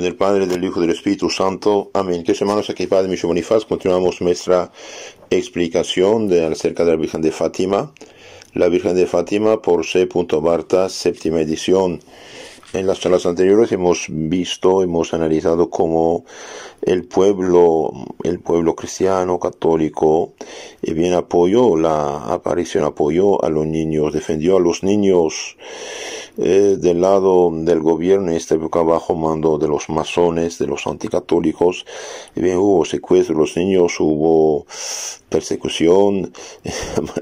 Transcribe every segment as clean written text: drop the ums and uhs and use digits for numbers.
Del Padre, del Hijo y del Espíritu Santo. Amén. Que hermanos, aquí Padre Micho Bonifaz, continuamos nuestra explicación acerca de la Virgen de Fátima. La Virgen de Fátima por C. Barta, séptima edición. En las charlas anteriores hemos analizado cómo el pueblo cristiano, católico, bien apoyó la aparición, apoyó a los niños, defendió a los niños del lado del gobierno en esta época bajo mando de los masones, de los anticatólicos. Bien, hubo secuestro de los niños, hubo persecución,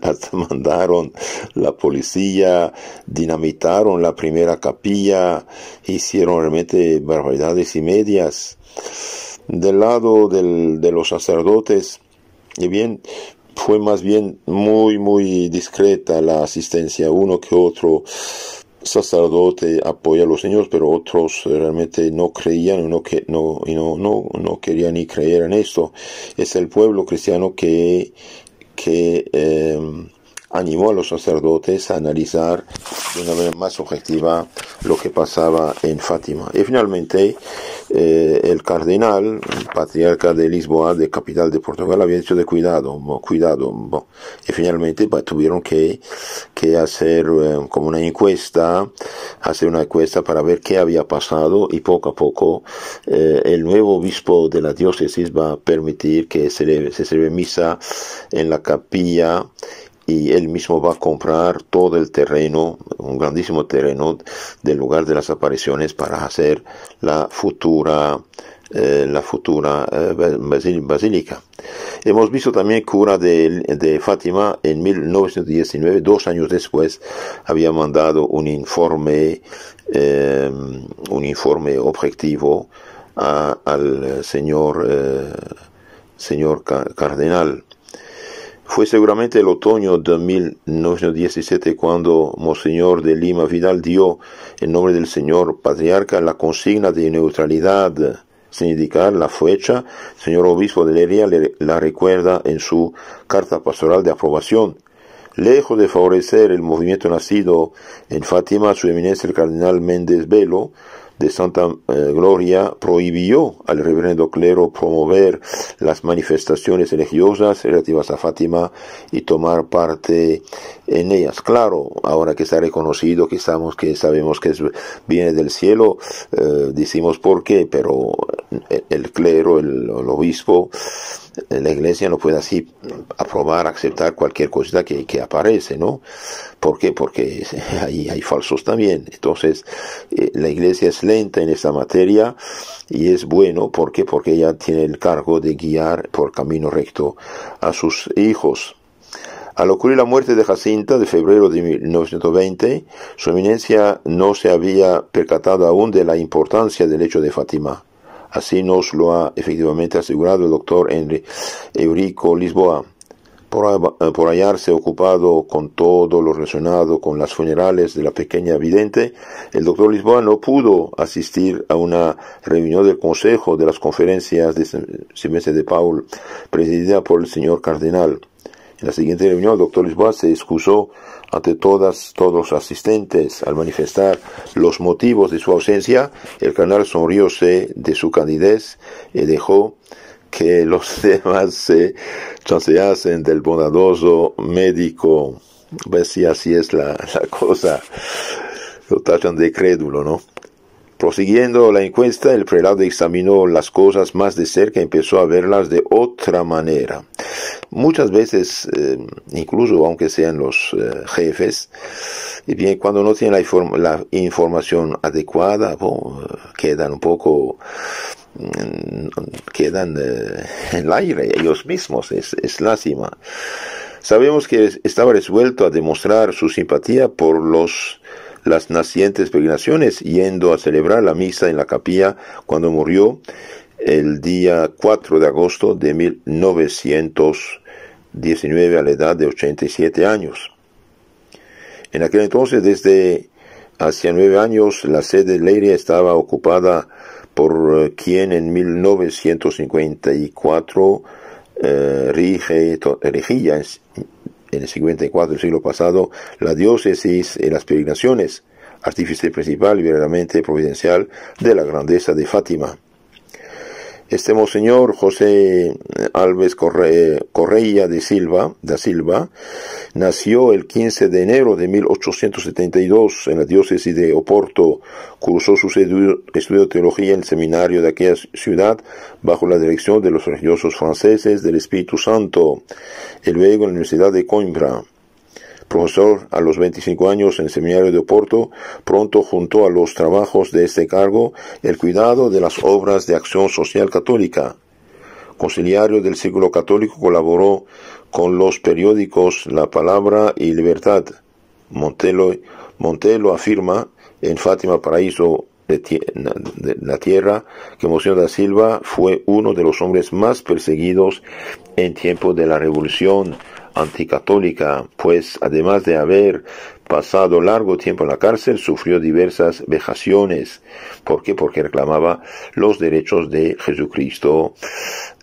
hasta mandaron la policía, dinamitaron la primera capilla, hicieron realmente barbaridades y medias. Del lado de los sacerdotes, y bien, fue más bien muy discreta la asistencia. Uno que otro sacerdote apoya a los niños, pero otros realmente no creían, no querían ni creer en esto. Es el pueblo cristiano que animó a los sacerdotes a analizar de una manera más objetiva lo que pasaba en Fátima. Y finalmente el cardenal, el patriarca de Lisboa, de capital de Portugal, había dicho de cuidado. Y finalmente tuvieron que hacer como una encuesta para ver qué había pasado, y poco a poco el nuevo obispo de la diócesis va a permitir que se celebre misa en la capilla, y él mismo va a comprar todo el terreno, un grandísimo terreno del lugar de las apariciones, para hacer la futura basílica. Hemos visto también cura de Fátima en 1919, 2 años después, había mandado un informe objetivo al señor cardenal. Fue seguramente el otoño de 1917 cuando Monseñor de Lima Vidal dio, en nombre del señor patriarca, la consigna de neutralidad sin indicar la fecha. El señor obispo de Lería la recuerda en su carta pastoral de aprobación. Lejos de favorecer el movimiento nacido en Fátima, su eminencia el cardenal Méndez Velo de Santa Gloria prohibió al reverendo clero promover las manifestaciones religiosas relativas a Fátima y tomar parte en ellas. Claro, ahora que está reconocido, que sabemos que viene del cielo, decimos por qué, pero el clero, el obispo, la iglesia no puede así aprobar, aceptar cualquier cosita que aparece, ¿no? ¿Por qué? Porque hay falsos también. Entonces, la iglesia es lenta en esta materia, y es bueno, ¿por qué? Porque ella tiene el cargo de guiar por camino recto a sus hijos. Al ocurrir la muerte de Jacinta de febrero de 1920, su eminencia no se había percatado aún de la importancia del hecho de Fátima. Así nos lo ha efectivamente asegurado el doctor Eurico Lisboa. Por hallarse ocupado con todo lo relacionado con las funerales de la pequeña vidente, el doctor Lisboa no pudo asistir a una reunión del Consejo de las Conferencias de Semestre de Paul, presidida por el señor cardenal. En la siguiente reunión, el doctor Lisboa se excusó ante todos los asistentes. Al manifestar los motivos de su ausencia, el cardenal sonrióse de su candidez y dejó que los demás se chanceasen del bondadoso médico. Ves si así es la cosa, lo tachan de crédulo, ¿no? Prosiguiendo la encuesta, el prelado examinó las cosas más de cerca y empezó a verlas de otra manera. Muchas veces, incluso aunque sean los jefes, y bien, cuando no tienen la información adecuada, quedan un poco en el aire ellos mismos. Es lástima. Sabemos que estaba resuelto a demostrar su simpatía por las nacientes peregrinaciones, yendo a celebrar la misa en la capilla cuando murió el día 4 de agosto de 1919 a la edad de 87 años. En aquel entonces, desde hacía 9 años, la sede de Leiria estaba ocupada por quien en 1954 regía en el 54 del siglo pasado la diócesis y las peregrinaciones. artífice principal y verdaderamente providencial de la grandeza de Fátima. Este Monseñor José Alves Correia da Silva nació el 15 de enero de 1872 en la diócesis de Oporto. Cursó sus estudios de teología en el seminario de aquella ciudad bajo la dirección de los religiosos franceses del Espíritu Santo, y luego en la Universidad de Coimbra. Profesor a los 25 años en el seminario de Oporto, pronto juntó a los trabajos de este cargo el cuidado de las obras de acción social católica. Conciliario del Círculo Católico, colaboró con los periódicos La Palabra y Libertad. Montelo afirma en Fátima, Paraíso de la Tierra, que Monseñor da Silva fue uno de los hombres más perseguidos en tiempos de la Revolución anticatólica, pues además de haber pasado largo tiempo en la cárcel, sufrió diversas vejaciones. ¿Por qué? Porque reclamaba los derechos de Jesucristo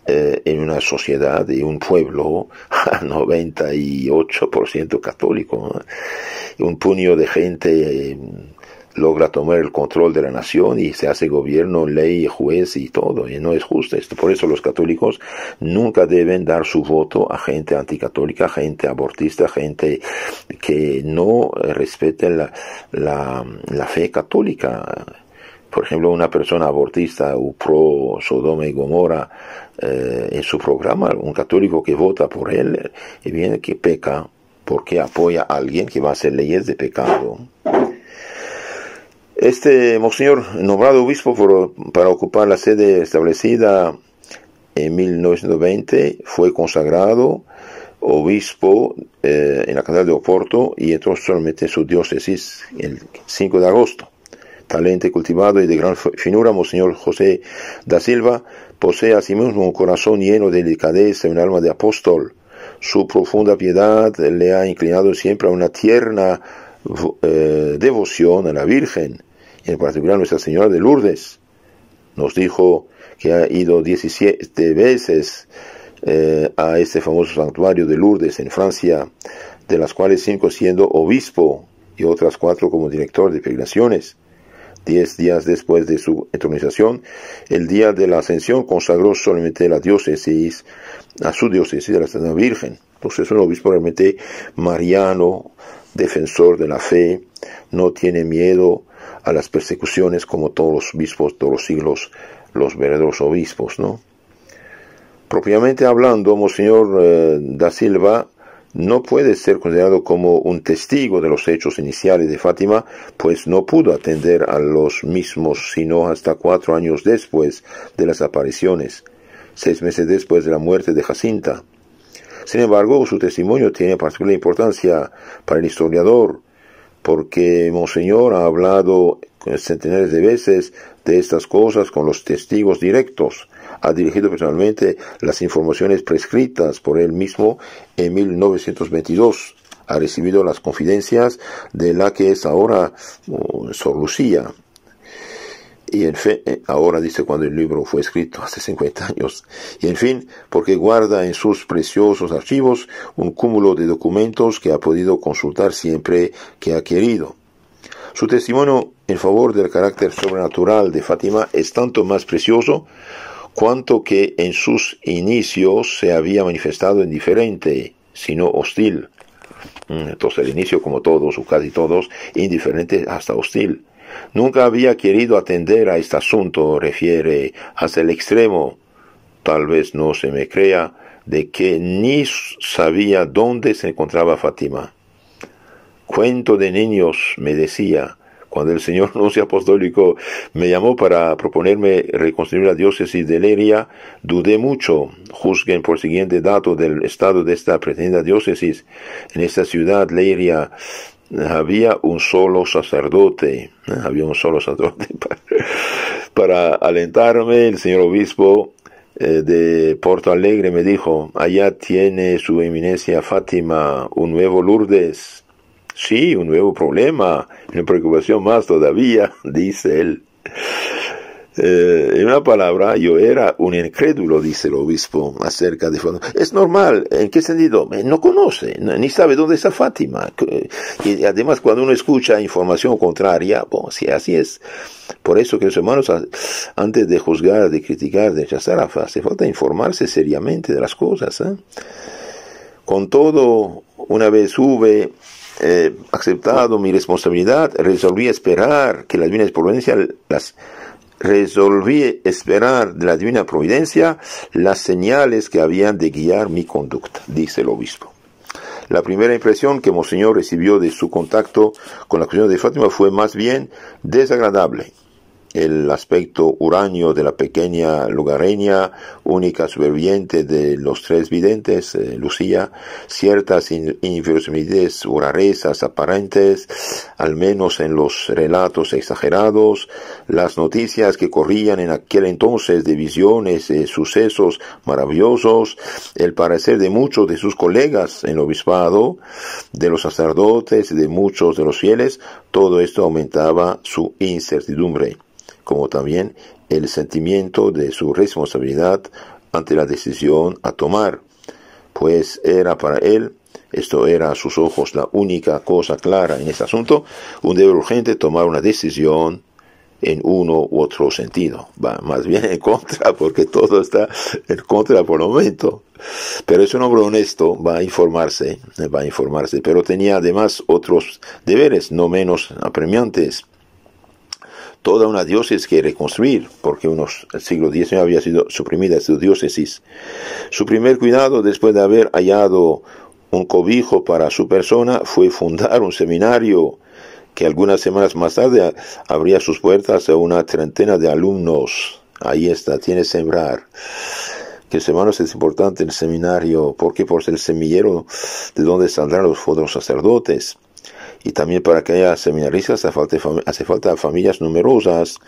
en una sociedad y un pueblo 98% católico, ¿no? Un puño de gente logra tomar el control de la nación y se hace gobierno, ley, juez y todo, y no es justo esto. Por eso los católicos nunca deben dar su voto a gente anticatólica, gente abortista, gente que no respete la fe católica. Por ejemplo, una persona abortista o pro Sodoma y Gomorra, en su programa, un católico que vota por él, y viene que peca porque apoya a alguien que va a hacer leyes de pecado. Este Monseñor, nombrado obispo para ocupar la sede establecida en 1920, fue consagrado obispo en la catedral de Oporto y entró solamente en su diócesis el 5 de agosto. Talento cultivado y de gran finura, Monseñor José da Silva posee asimismo un corazón lleno de delicadeza y un alma de apóstol. Su profunda piedad le ha inclinado siempre a una tierna devoción a la Virgen, en particular Nuestra Señora de Lourdes. Nos dijo que ha ido 17 veces a este famoso santuario de Lourdes en Francia, de las cuales 5 siendo obispo y otras 4 como director de peregrinaciones. 10 días después de su entronización, el día de la Ascensión, consagró solamente a su diócesis de la Santa Virgen. Entonces es un obispo realmente mariano, defensor de la fe, no tiene miedo a las persecuciones como todos los obispos, todos los siglos, los verdaderos obispos, ¿no? Propiamente hablando, Monseñor da Silva no puede ser considerado como un testigo de los hechos iniciales de Fátima, pues no pudo atender a los mismos sino hasta 4 años después de las apariciones, 6 meses después de la muerte de Jacinta. Sin embargo, su testimonio tiene particular importancia para el historiador, porque Monseñor ha hablado centenares de veces de estas cosas con los testigos directos. Ha dirigido personalmente las informaciones prescritas por él mismo en 1922. Ha recibido las confidencias de la que es ahora Sor Lucía. Y en fin, ahora dice cuando el libro fue escrito, hace 50 años. Y en fin, porque guarda en sus preciosos archivos un cúmulo de documentos que ha podido consultar siempre que ha querido. Su testimonio en favor del carácter sobrenatural de Fátima es tanto más precioso cuanto que en sus inicios se había manifestado indiferente, sino hostil. Entonces el inicio, como todos o casi todos, indiferente hasta hostil. Nunca había querido atender a este asunto, refiere, hasta el extremo, tal vez no se me crea, de que ni sabía dónde se encontraba Fátima. Cuento de niños, me decía, cuando el señor nuncio apostólico me llamó para proponerme reconstruir la diócesis de Leiria, dudé mucho. Juzguen por siguiente dato del estado de esta pretendida diócesis. En esta ciudad, Leiria, había un solo sacerdote. Para alentarme, el señor obispo de Porto Alegre me dijo: allá tiene su eminencia Fátima, un nuevo Lourdes. Sí, un nuevo problema, una preocupación más todavía, dice él. En una palabra, yo era un incrédulo, dice el obispo, acerca de Fátima. Es normal, ¿en qué sentido? No conoce, ni sabe dónde está Fátima. Y además, cuando uno escucha información contraria, bueno, sí, así es. Por eso que los hermanos, antes de juzgar, de criticar, de rechazar, hace falta informarse seriamente de las cosas. Con todo, una vez hube aceptado mi responsabilidad, resolví esperar de la divina providencia las señales que habían de guiar mi conducta, dice el obispo. La primera impresión que Monseñor recibió de su contacto con la cuestión de Fátima fue más bien desagradable. El aspecto huraño de la pequeña lugareña, única superviviente de los tres videntes, Lucía, ciertas inverosimilitudes o rarezas aparentes, al menos en los relatos exagerados, las noticias que corrían en aquel entonces de visiones, sucesos maravillosos, el parecer de muchos de sus colegas en el obispado, de los sacerdotes y de muchos de los fieles, todo esto aumentaba su incertidumbre, como también el sentimiento de su responsabilidad ante la decisión a tomar, pues era para él, esto era a sus ojos la única cosa clara en ese asunto, un deber urgente tomar una decisión en uno u otro sentido, va más bien en contra, porque todo está en contra por el momento. Pero es un hombre honesto, va a informarse, pero tenía además otros deberes no menos apremiantes. Toda una diócesis que reconstruir, porque el siglo XIX había sido suprimida su diócesis. Su primer cuidado, después de haber hallado un cobijo para su persona, fue fundar un seminario que algunas semanas más tarde abría sus puertas a una treintena de alumnos. Ahí está, tiene sembrar. Que hermanos, es importante el seminario, porque por ser el semillero de donde saldrán los futuros sacerdotes. Y también para que haya seminaristas hace falta familias numerosas.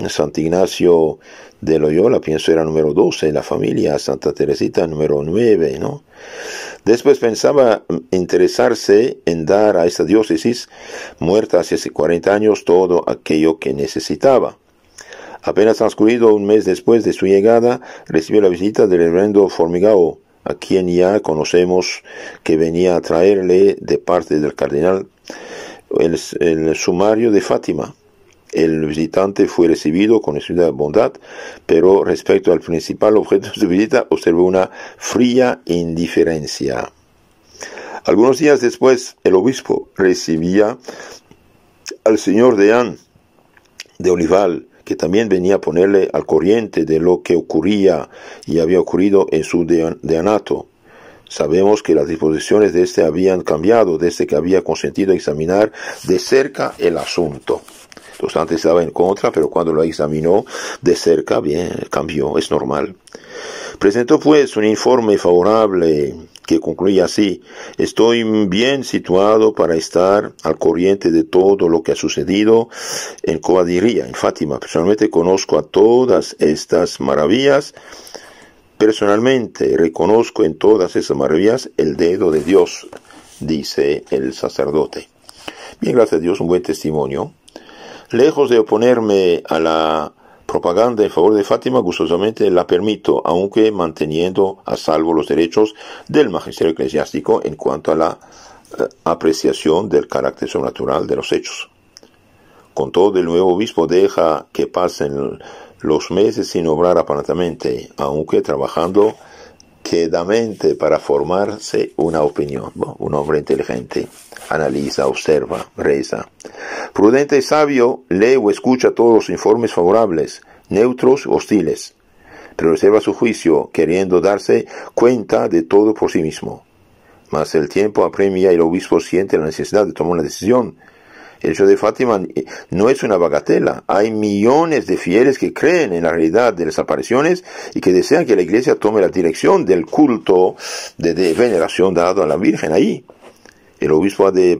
Santo Ignacio de Loyola, pienso, era número 12 en la familia, Santa Teresita número 9, ¿no? Después pensaba interesarse en dar a esta diócesis, muerta hace 40 años, todo aquello que necesitaba. Apenas transcurrido un mes después de su llegada, recibió la visita del reverendo Formigao, a quien ya conocemos que venía a traerle de parte del cardenal el sumario de Fátima. El visitante fue recibido con extrema bondad, pero respecto al principal objeto de su visita observó una fría indiferencia. Algunos días después, el obispo recibía al señor deán de Olival, que también venía a ponerle al corriente de lo que ocurría y había ocurrido en su deanato. Sabemos que las disposiciones de este habían cambiado desde que había consentido examinar de cerca el asunto. Entonces antes estaba en contra, pero cuando lo examinó de cerca, bien, cambió, es normal. Presentó pues un informe favorable que concluía así: estoy bien situado para estar al corriente de todo lo que ha sucedido en Covadonga, en Fátima. Personalmente conozco a todas estas maravillas. Personalmente reconozco en todas esas maravillas el dedo de Dios, dice el sacerdote. Bien, gracias a Dios, un buen testimonio. Lejos de oponerme a la propaganda en favor de Fátima, gustosamente la permito, aunque manteniendo a salvo los derechos del magisterio eclesiástico en cuanto a la apreciación del carácter sobrenatural de los hechos. Con todo, el nuevo obispo deja que pasen los meses sin obrar aparentemente, aunque trabajando quedamente para formarse una opinión. Bueno, un hombre inteligente analiza, observa, reza. Prudente y sabio, lee o escucha todos los informes favorables, neutros o hostiles, pero reserva su juicio, queriendo darse cuenta de todo por sí mismo. Mas el tiempo apremia y el obispo siente la necesidad de tomar una decisión. El hecho de Fátima no es una bagatela. Hay millones de fieles que creen en la realidad de las apariciones y que desean que la Iglesia tome la dirección del culto de veneración dado a la Virgen ahí. El obispo ha de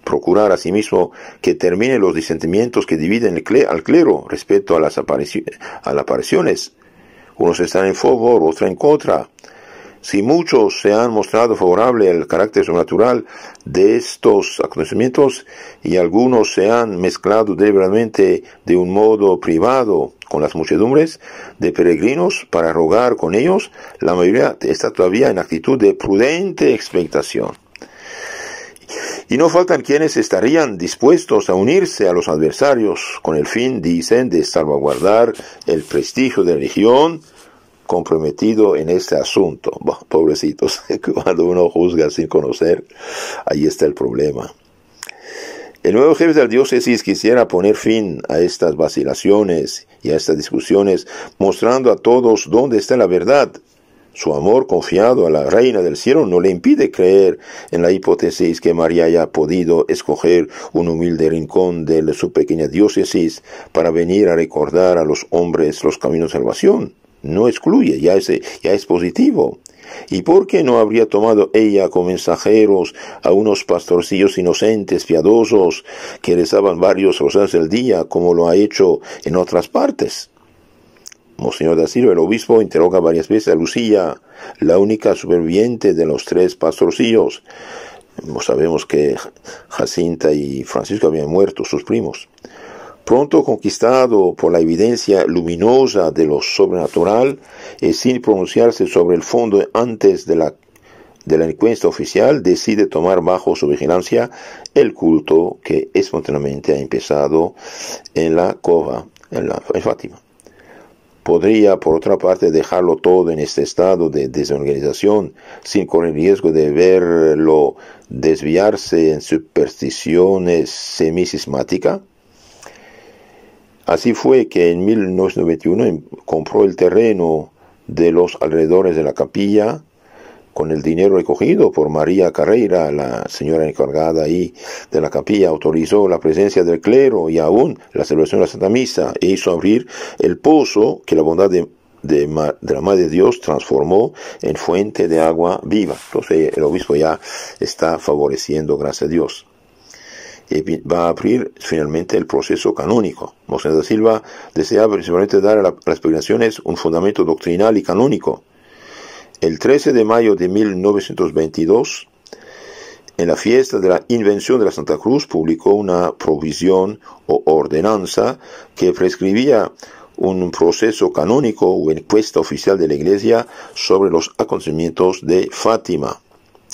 procurar asimismo que terminen los disentimientos que dividen al clero respecto a las apariciones. Unos están en favor, otros en contra. Si muchos se han mostrado favorables al carácter sobrenatural de estos acontecimientos y algunos se han mezclado deliberadamente de un modo privado con las muchedumbres de peregrinos para rogar con ellos, la mayoría está todavía en actitud de prudente expectación. Y no faltan quienes estarían dispuestos a unirse a los adversarios con el fin, dicen, de salvaguardar el prestigio de la religión comprometido en este asunto. Bah, pobrecitos, cuando uno juzga sin conocer, ahí está el problema. El nuevo jefe de la diócesis quisiera poner fin a estas vacilaciones y a estas discusiones, mostrando a todos dónde está la verdad. Su amor confiado a la Reina del Cielo no le impide creer en la hipótesis que María haya podido escoger un humilde rincón de su pequeña diócesis para venir a recordar a los hombres los caminos de salvación. No excluye, ya es positivo. ¿Y por qué no habría tomado ella como mensajeros a unos pastorcillos inocentes, piadosos, que rezaban varios rosarios al día, como lo ha hecho en otras partes? Monseñor da Silva, el obispo, interroga varias veces a Lucía, la única superviviente de los 3 pastorcillos. Sabemos que Jacinta y Francisco habían muerto, sus primos. Pronto conquistado por la evidencia luminosa de lo sobrenatural y sin pronunciarse sobre el fondo antes de la encuesta oficial, decide tomar bajo su vigilancia el culto que espontáneamente ha empezado en la cova, en Fátima. Podría, por otra parte, dejarlo todo en este estado de desorganización, sin correr riesgo de verlo desviarse en supersticiones semisismáticas. Así fue que en 1991 compró el terreno de los alrededores de la capilla con el dinero recogido por María Carreira, la señora encargada ahí de la capilla. Autorizó la presencia del clero y aún la celebración de la Santa Misa e hizo abrir el pozo que la bondad de la Madre de Dios transformó en fuente de agua viva. Entonces el obispo ya está favoreciendo, gracias a Dios. Y va a abrir finalmente el proceso canónico. Monseñor da Silva deseaba principalmente dar a las peregrinaciones un fundamento doctrinal y canónico. El 13 de mayo de 1922, en la fiesta de la Invención de la Santa Cruz, publicó una provisión o ordenanza que prescribía un proceso canónico o encuesta oficial de la Iglesia sobre los acontecimientos de Fátima.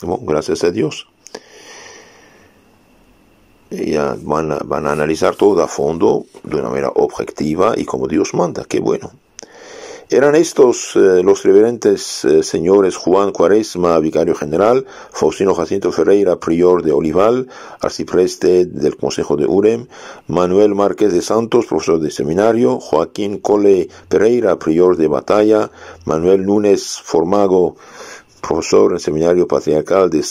Bueno, gracias a Dios. Ya van a analizar todo a fondo, de una manera objetiva y como Dios manda. Qué bueno. Eran estos los reverentes señores Juan Cuaresma, vicario general, Faustino Jacinto Ferreira, prior de Olival, arcipreste del Consejo de Urem, Manuel Márquez de Santos, profesor de seminario, Joaquín Cole Pereira, prior de Batalla, Manuel Núñez Formago, profesor en el Seminario Patriarcal de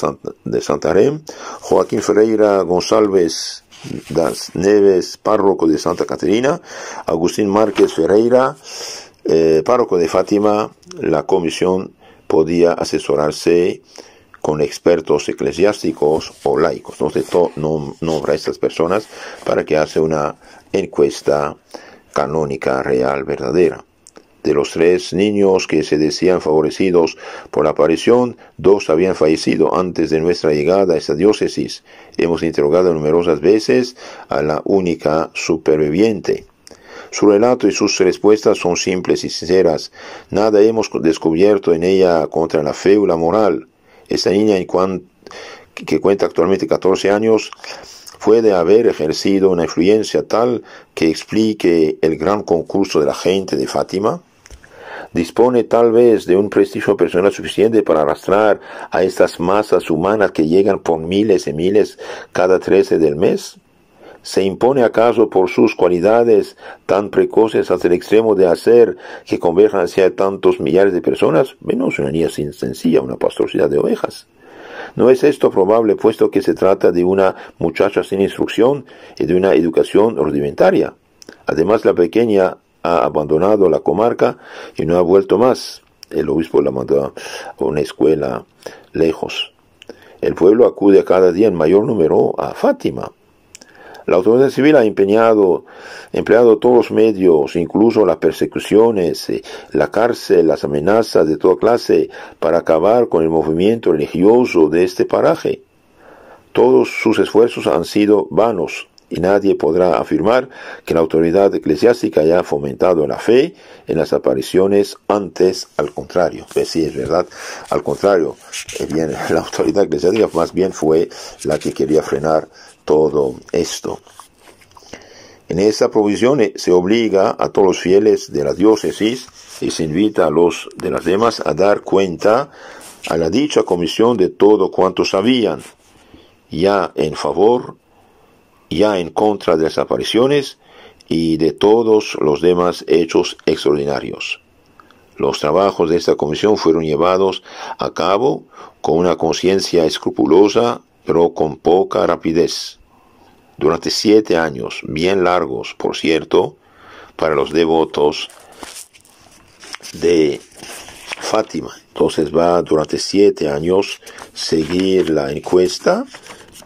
Santarém, Joaquín Ferreira González das Neves, párroco de Santa Caterina, Agustín Márquez Ferreira, párroco de Fátima. La comisión podía asesorarse con expertos eclesiásticos o laicos. Entonces nombra a estas personas para que haga una encuesta canónica real, verdadera. De los 3 niños que se decían favorecidos por la aparición, 2 habían fallecido antes de nuestra llegada a esta diócesis. Hemos interrogado numerosas veces a la única superviviente. Su relato y sus respuestas son simples y sinceras. Nada hemos descubierto en ella contra la fe o la moral. Esta niña, que cuenta actualmente 14 años, puede haber ejercido una influencia tal que explique el gran concurso de la gente de Fátima. Dispone tal vez de un prestigio personal suficiente para arrastrar a estas masas humanas que llegan por miles y miles cada 13 del mes. ¿Se impone acaso por sus cualidades tan precoces hasta el extremo de hacer que converjan hacia tantos millares de personas? Bueno, es una niña sencilla, una pastorcilidad de ovejas. No es esto probable, puesto que se trata de una muchacha sin instrucción y de una educación rudimentaria. Además, la pequeña ha abandonado la comarca y no ha vuelto más. El obispo la mandó a una escuela lejos. El pueblo acude a cada día en mayor número a Fátima. La autoridad civil ha empleado todos los medios, incluso las persecuciones, la cárcel, las amenazas de toda clase, para acabar con el movimiento religioso de este paraje. Todos sus esfuerzos han sido vanos, y nadie podrá afirmar que la autoridad eclesiástica haya fomentado la fe en las apariciones, antes al contrario. Pues sí, es verdad, al contrario, bien, la autoridad eclesiástica más bien fue la que quería frenar todo esto. En esta provisión se obliga a todos los fieles de la diócesis y se invita a los de las demás a dar cuenta a la dicha comisión de todo cuanto sabían, ya en favor, ya en contra de las apariciones y de todos los demás hechos extraordinarios. Los trabajos de esta comisión fueron llevados a cabo con una conciencia escrupulosa, pero con poca rapidez. Durante 7 años, bien largos, por cierto, para los devotos de Fátima. Entonces va durante 7 años seguir la encuesta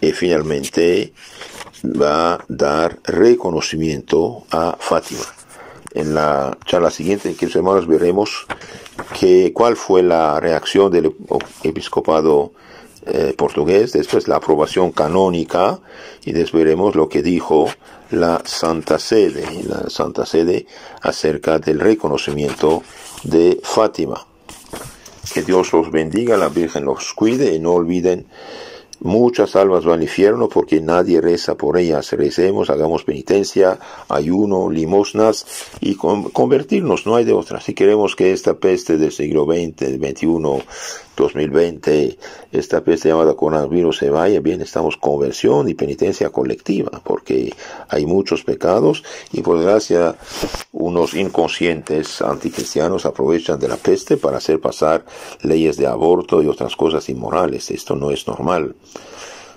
y finalmente va a dar reconocimiento a Fátima. En la charla siguiente, queridos hermanos, veremos cuál fue la reacción del episcopado portugués, después la aprobación canónica, y después veremos lo que dijo la Santa Sede acerca del reconocimiento de Fátima. Que Dios los bendiga, la Virgen los cuide, y no olviden: muchas almas van al infierno porque nadie reza por ellas. Recemos, hagamos penitencia, ayuno, limosnas y convertirnos, no hay de otra. Si queremos que esta peste del siglo XX, 21, 2020, esta peste llamada coronavirus se vaya, bien, necesitamos conversión y penitencia colectiva, porque hay muchos pecados y por desgracia unos inconscientes anticristianos aprovechan de la peste para hacer pasar leyes de aborto y otras cosas inmorales. Esto no es normal.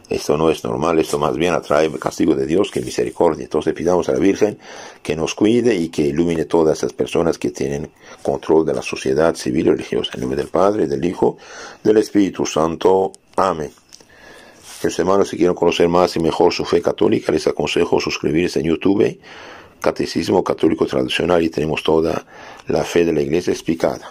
Esto no es normal, esto más bien atrae el castigo de Dios que misericordia. Entonces pidamos a la Virgen que nos cuide y que ilumine todas esas personas que tienen control de la sociedad civil y religiosa. En nombre del Padre, del Hijo, del Espíritu Santo. Amén. Queridos hermanos, si quieren conocer más y mejor su fe católica, les aconsejo suscribirse en YouTube, Catecismo Católico Tradicional, y tenemos toda la fe de la Iglesia explicada.